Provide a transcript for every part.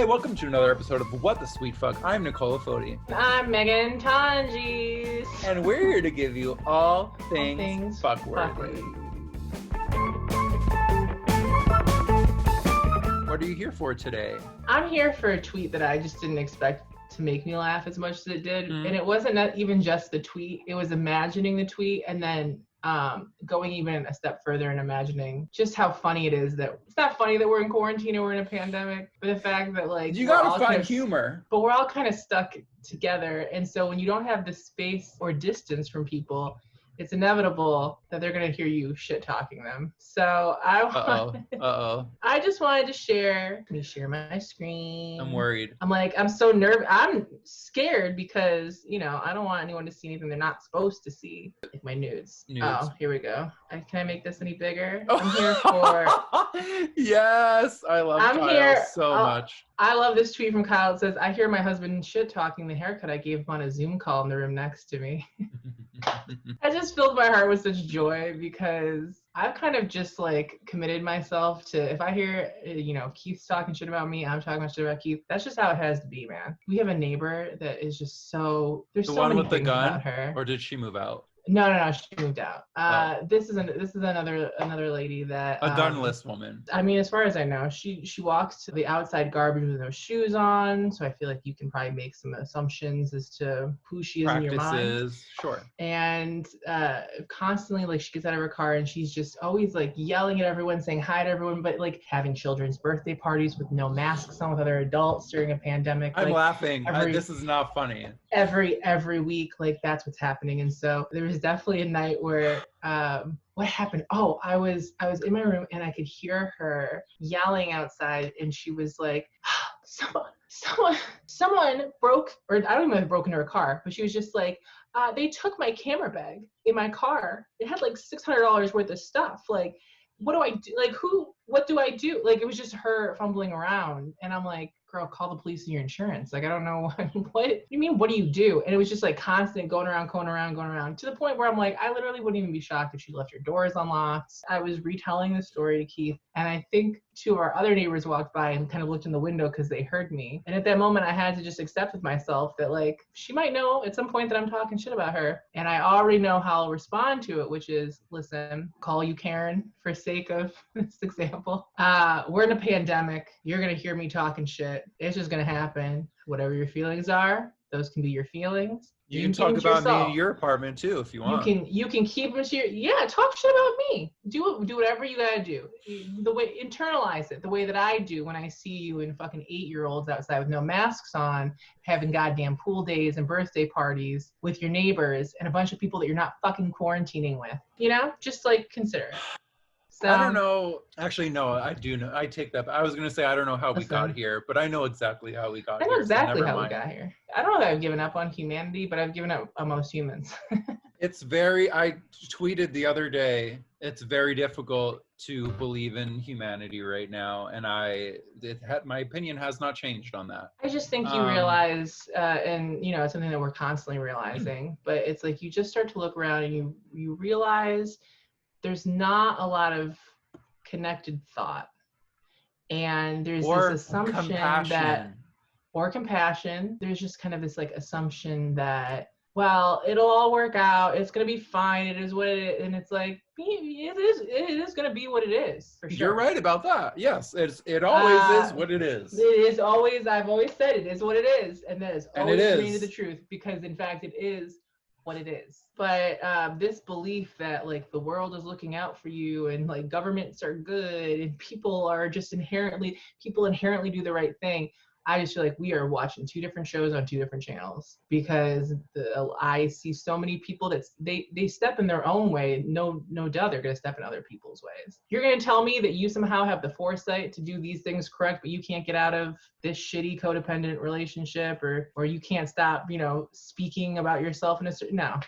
Hey, welcome to another episode of What the Sweet Fuck. I'm Nicola Foti. I'm Megan Tonjes. And we're here to give you all things fuck-worthy. What are you here for today? I'm here for a tweet that I just didn't expect to make me laugh as much as it did. Mm. And it wasn't even just the tweet. It was imagining the tweet and then going even a step further and imagining just how funny it is that it's not funny that we're in quarantine or we're in a pandemic, but the fact that like you gotta find humor. But we're all kind of stuck together, and so when you don't have the space or distance from people, it's inevitable that they're gonna hear you shit talking them. So I just wanted to share. Let me share my screen. I'm worried. I'm so nervous. I'm scared because, I don't want anyone to see anything they're not supposed to see. Like my nudes. Oh, here we go. Can I make this any bigger? I'm here for... Yes, I love Kyle so much. I love this tweet from Kyle. It says, I hear my husband shit talking the haircut I gave him on a Zoom call in the room next to me. I just filled my heart with such joy because I've kind of just like committed myself to, if I hear, Keith's talking shit about me, I'm talking shit about Keith. That's just how it has to be, man. We have a neighbor that is just so, there's so many things about her. Or did she move out? No, she moved out. This is another lady that a gunless woman. I mean, as far as I know, she walks to the outside garbage with no shoes on, so I feel like you can probably make some assumptions as to who she is in your mind. Sure. And constantly, like, she gets out of her car and she's just always like yelling at everyone, saying hi to everyone, but like having children's birthday parties with no masks on with other adults during a pandemic. I'm laughing. This is not funny. Every week, like, that's what's happening. And so there was definitely a night where what happened? Oh, I was in my room and I could hear her yelling outside, and she was like, someone broke, or I don't even know if it broke into her car, but she was just like, they took my camera bag in my car. It had like $600 worth of stuff. Like, what do I do? Like, what do I do? Like, it was just her fumbling around, and I'm like, girl, call the police and your insurance. Like, I don't know what you mean, what do you do? And it was just like constant going around to the point where I'm like, I literally wouldn't even be shocked if she left her doors unlocked. I was retelling the story to Keith, and I think two of our other neighbors walked by and kind of looked in the window because they heard me. And at that moment, I had to just accept with myself that, like, she might know at some point that I'm talking shit about her. And I already know how I'll respond to it, which is, listen, call you Karen for sake of this example. We're in a pandemic. You're going to hear me talking shit. It's just going to happen. Whatever your feelings are, those can be your feelings. You can talk about me in your apartment too if you want. You can keep them to your, talk shit about me. Do whatever you gotta do. Internalize it the way that I do when I see you and fucking 8-year-olds outside with no masks on, having goddamn pool days and birthday parties with your neighbors and a bunch of people that you're not fucking quarantining with. Just like consider it. So, I don't know. Actually, no, I do know. I take that. I was going to say, I don't know how we got here, but I know exactly how we got here. I know exactly how we got here. I don't know that I've given up on humanity, but I've given up on most humans. I tweeted the other day, it's very difficult to believe in humanity right now. And my opinion has not changed on that. I just think you realize, and it's something that we're constantly realizing, but it's like you just start to look around and you realize there's not a lot of connected thought. And there's this assumption compassion. There's just kind of this like assumption that, well, it'll all work out. It's going to be fine. It is what it is. And it's like, it is going to be what it is. For sure. You're right about that. Yes. It always is what it is. It is always, I've always said it is what it is. And that is always remained the truth, because in fact it is what it is. But this belief that like the world is looking out for you and like governments are good and people inherently do the right thing. I just feel like we are watching two different shows on two different channels, because I see so many people that they step in their own way. No doubt they're going to step in other people's ways. You're going to tell me that you somehow have the foresight to do these things correct, but you can't get out of this shitty codependent relationship, or you can't stop, speaking about yourself in a certain, no.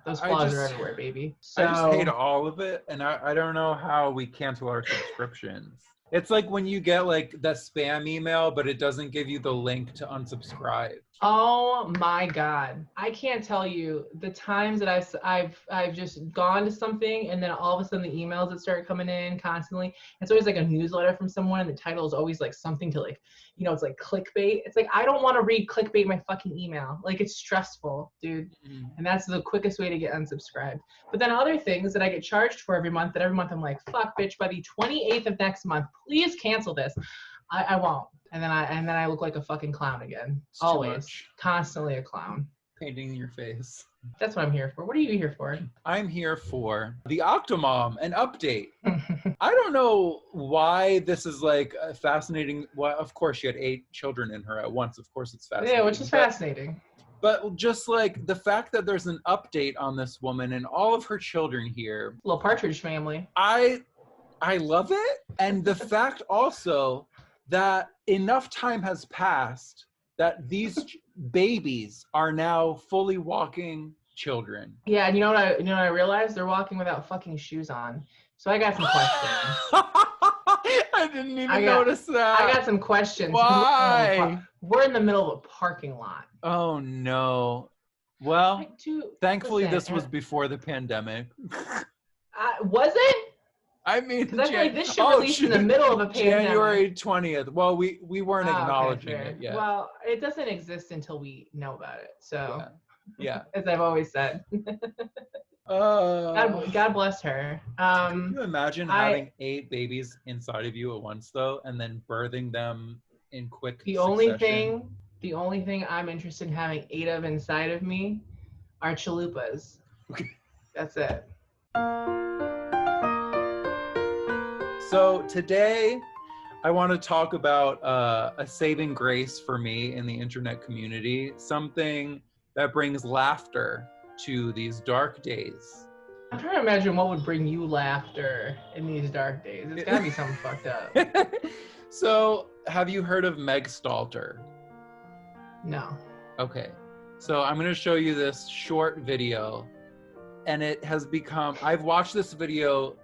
Those flaws are everywhere, baby. So, I just hate all of it. And I don't know how we cancel our subscriptions. It's like when you get like the spam email, but it doesn't give you the link to unsubscribe. Oh my God. I can't tell you the times that I've just gone to something and then all of a sudden the emails that start coming in constantly. It's always like a newsletter from someone and the title is always like something to like, you know, it's like clickbait. It's like, I don't want to read clickbait in my fucking email. Like it's stressful, dude. Mm. And that's the quickest way to get unsubscribed. But then other things that I get charged for every month, that every month I'm like, fuck bitch, by the 28th of next month, please cancel this. I won't. And then I look like a fucking clown again. It's Always. too much. Constantly a clown. Painting your face. That's what I'm here for. What are you here for? I'm here for the Octomom, an update. I don't know why this is like fascinating. Well, of course, she had 8 children in her at once. Of course, it's fascinating. Yeah, which is fascinating. But just like the fact that there's an update on this woman and all of her children here. Little Partridge Family. I love it. And the fact also that enough time has passed that these babies are now fully walking children. Yeah, and you know what I realized? They're walking without fucking shoes on. So I got some questions. I didn't even notice that. I got some questions. Why? We're in the middle of a parking lot. Oh no. Well, Like, dude, thankfully listen, this was before the pandemic. Was it? I mean, because I feel like this should release in the middle of a pandemic. January 20th. Well, we weren't acknowledging okay, it yet. Well, it doesn't exist until we know about it. So, yeah. As I've always said. God bless her. Can you imagine having 8 babies inside of you at once, though, and then birthing them in quick succession? The only thing I'm interested in having 8 of inside of me are chalupas. That's it. So today, I want to talk about a saving grace for me in the internet community, something that brings laughter to these dark days. I'm trying to imagine what would bring you laughter in these dark days. It's gotta be something fucked up. So, have you heard of Meg Stalter? No. Okay. So I'm going to show you this short video, and it has become, I've watched this video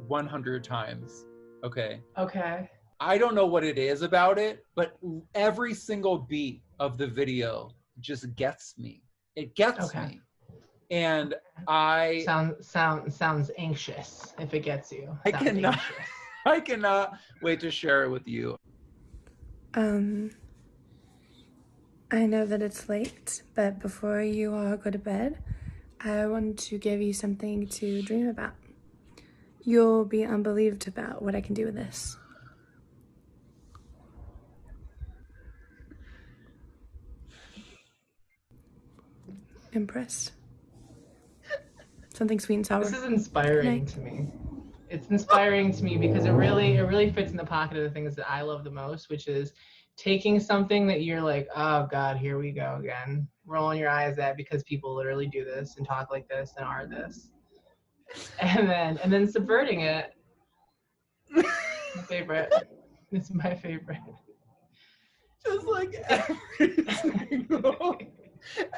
100 times. Okay. Okay. I don't know what it is about it, but every single beat of the video just gets me. It gets me. And I sounds anxious if it gets you. I cannot wait to share it with you. I know that it's late, but before you all go to bed, I want to give you something to dream about. You'll be unbelieved about what I can do with this. Impressed? Something sweet and sour. This is inspiring to me. It's inspiring to me because it really fits in the pocket of the things that I love the most, which is taking something that you're like, oh God, here we go again. Rolling your eyes at because people literally do this and talk like this and are this. And then subverting it. My favorite. It's my favorite. Just like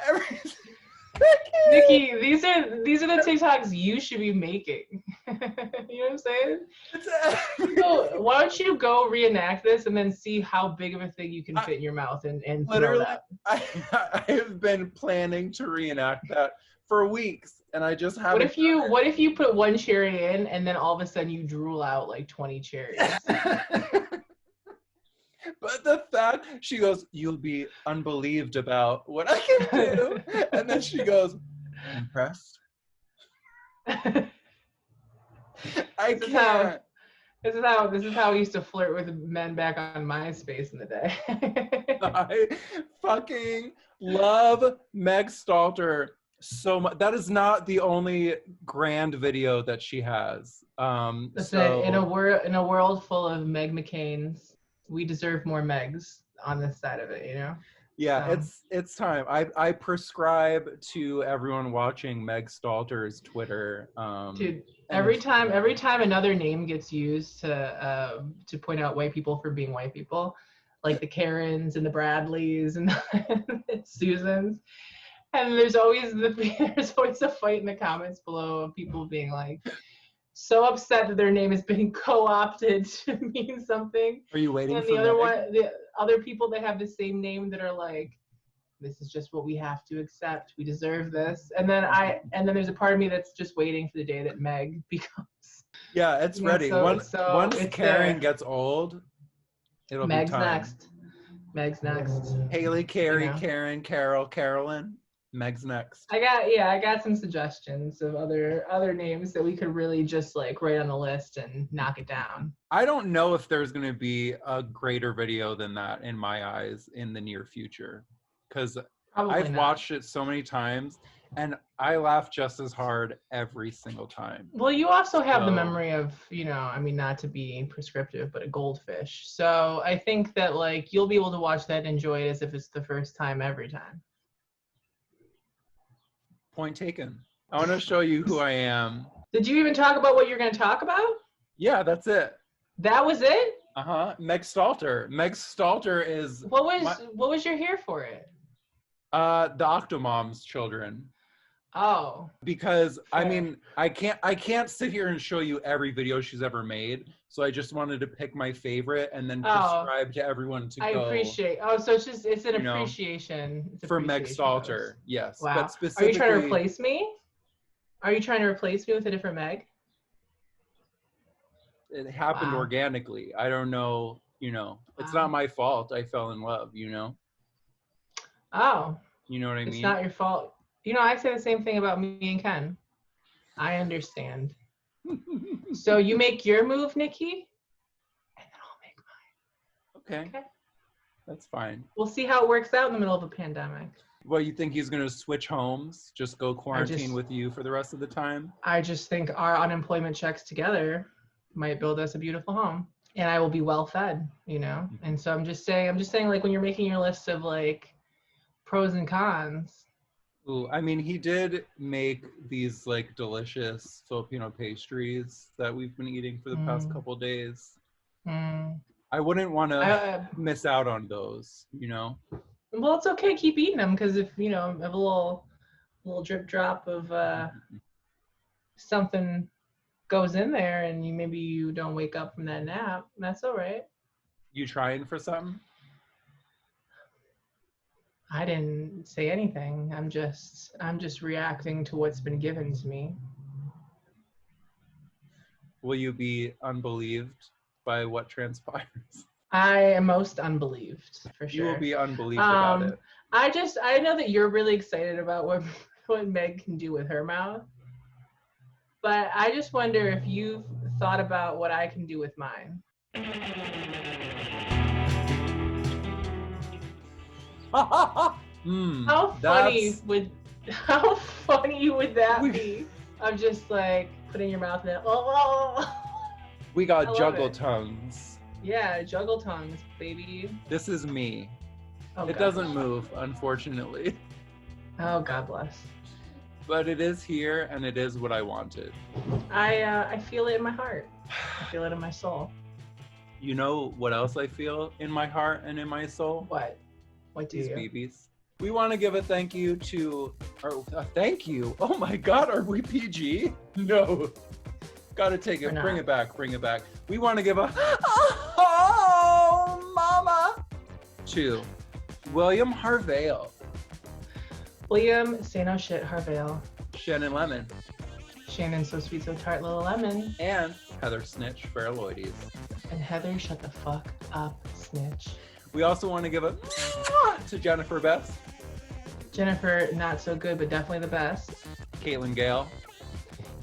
every Nikki, these are the TikToks you should be making. You know what I'm saying? So why don't you go reenact this and then see how big of a thing you can fit in your mouth and literally, throw I have been planning to reenact that for weeks, and I just haven't. What if you put one cherry in and then all of a sudden you drool out like 20 cherries? But the fact she goes, you'll be unbelieved about what I can do, and then she goes, impressed. I can't. This is how I used to flirt with men back on MySpace in the day. I fucking love Meg Stalter so much. That is not the only grand video that she has. Listen, in a world full of Meg McCains, we deserve more Megs on this side of it, you know? Yeah, it's time. I prescribe to everyone watching Meg Stalter's Twitter. Dude, every time another name gets used to point out white people for being white people, like the Karens and the Bradleys and the Susans, and there's always a fight in the comments below of people being like so upset that their name has been co-opted to mean something. Are you waiting and for the other people that have the same name that are like, This is just what we have to accept. We deserve this. And then there's a part of me that's just waiting for the day that Meg becomes. Yeah, it's ready. Once Karen gets old, it'll be time. Meg's next. Haley, Carrie, Karen, Carol, Carolyn. Meg's next. I got some suggestions of other names that we could really just like write on the list and knock it down. I don't know if there's going to be a greater video than that in my eyes in the near future, because I've watched it so many times and I laugh just as hard every single time. Well, you also have the memory of, not to be prescriptive, but a goldfish. So I think that like you'll be able to watch that and enjoy it as if it's the first time every time. Point taken. I want to show you who I am. Did you even talk about what you're going to talk about? Yeah, that's it. That was it? Meg Stalter. Meg Stalter is... What was your hair for it? The Octomom's children. Oh. Because fair. I can't sit here and show you every video she's ever made. So I just wanted to pick my favorite and then prescribe to everyone to go. I appreciate. Oh, so it's an appreciation. For Meg Stalter, yes. Wow. But specifically, are you trying to replace me? Are you trying to replace me with a different Meg? It happened organically. I don't know, it's not my fault I fell in love, Oh. You know what I mean? It's not your fault. I say the same thing about me and Ken. I understand. So you make your move, Nikki, and then I'll make mine. Okay. That's fine. We'll see how it works out in the middle of a pandemic. Well, you think he's going to switch homes, just go quarantine with you for the rest of the time? I just think our unemployment checks together might build us a beautiful home, and I will be well fed, And so I'm just saying like when you're making your list of like pros and cons. Ooh, he did make these like delicious Filipino pastries that we've been eating for the past couple days. I wouldn't want to miss out on those, Well, it's okay. Keep eating them because if have a little drip drop of something goes in there and maybe you don't wake up from that nap, that's all right. You trying for something? I didn't say anything. I'm just reacting to what's been given to me. Will you be unbelieved by what transpires? I am most unbelieved, for sure. You will be unbelieved about it. I know that you're really excited about what Meg can do with her mouth. But I just wonder if you've thought about what I can do with mine. How funny would that be? I'm just like putting your mouth in it. We got juggle tongues. Yeah, juggle tongues, baby. This is me. It doesn't move, unfortunately. Oh, God bless. But it is here, and it is what I wanted. I feel it in my heart. I feel it in my soul. You know what else I feel in my heart and in my soul? What? What do These you? babies. We want to give a thank you to, thank you. Oh my God, are we PG? No. Gotta take it. Bring it back. We want to give a, oh, mama, to William Harvale. William, say no shit, Harvale. Shannon Lemon. Shannon, so sweet, so tart, little lemon. And Heather Snitch, Faraloides. And Heather, shut the fuck up, snitch. We also want to give a to Jennifer Best. Jennifer, not so good, but definitely the best. Caitlin Gale.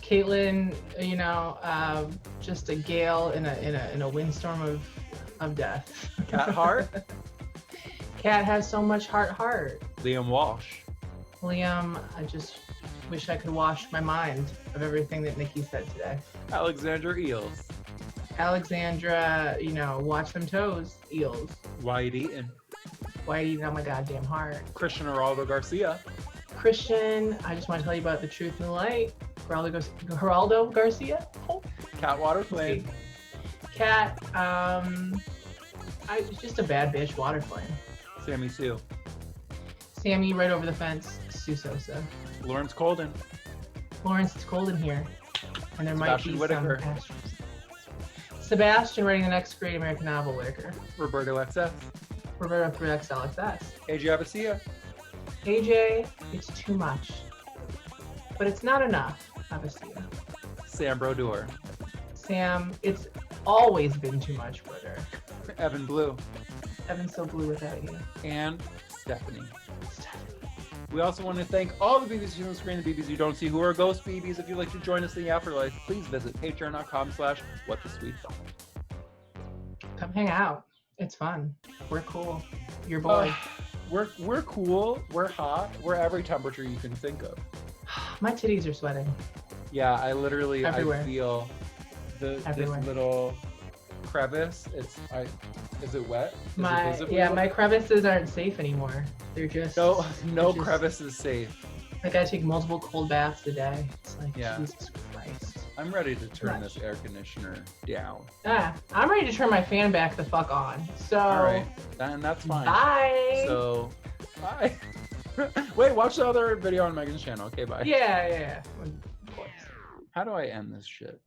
Caitlin, just a gale in a windstorm of death. Cat Hart. Cat has so much heart. Liam Walsh. Liam, I just wish I could wash my mind of everything that Nikki said today. Alexandra Eels. Alexandra, watch them toes, eels. Wyatt Eaton. Wyatt Eaton on my goddamn heart. Christian Geraldo Garcia. Christian, I just want to tell you about the truth and the light. Geraldo Garcia. Oh. Cat Waterflame. Cat, just a bad bitch, Waterflame. Sammy Sue. Sammy, right over the fence, Sue Sosa. Lawrence Colden. Lawrence, it's cold in here. And there Sebastian might be Whitaker. some astros. Sebastian writing the next great American novel, Whitaker. Roberto XS. Roberto 3XLXS. AJ Abacia. AJ, it's too much. But it's not enough, Abbasia. Sam Brodeur. Sam, it's always been too much, brother. Evan Blue. Evan's so blue without you. And Stephanie. We also want to thank all the BBs you see on the screen, the BBs you don't see, who are ghost BBs. If you'd like to join us in the afterlife, please visit patreon.com/whatthesweetthought. Come hang out. It's fun. We're cool. Your boy. We're cool. We're hot. We're every temperature you can think of. My titties are sweating. Yeah, I literally Everywhere. I feel this little crevice. Is it wet? Is it visibly wet? My crevices aren't safe anymore. They're just no crevice is safe. I gotta take multiple cold baths a day. It's like Yeah. Jesus Christ. I'm ready to turn this air conditioner down. I'm ready to turn my fan back the fuck on. So all right, and that's fine. Bye. So bye. Wait, watch the other video on Megan's channel. Okay, bye. Yeah. Of course. How do I end this shit?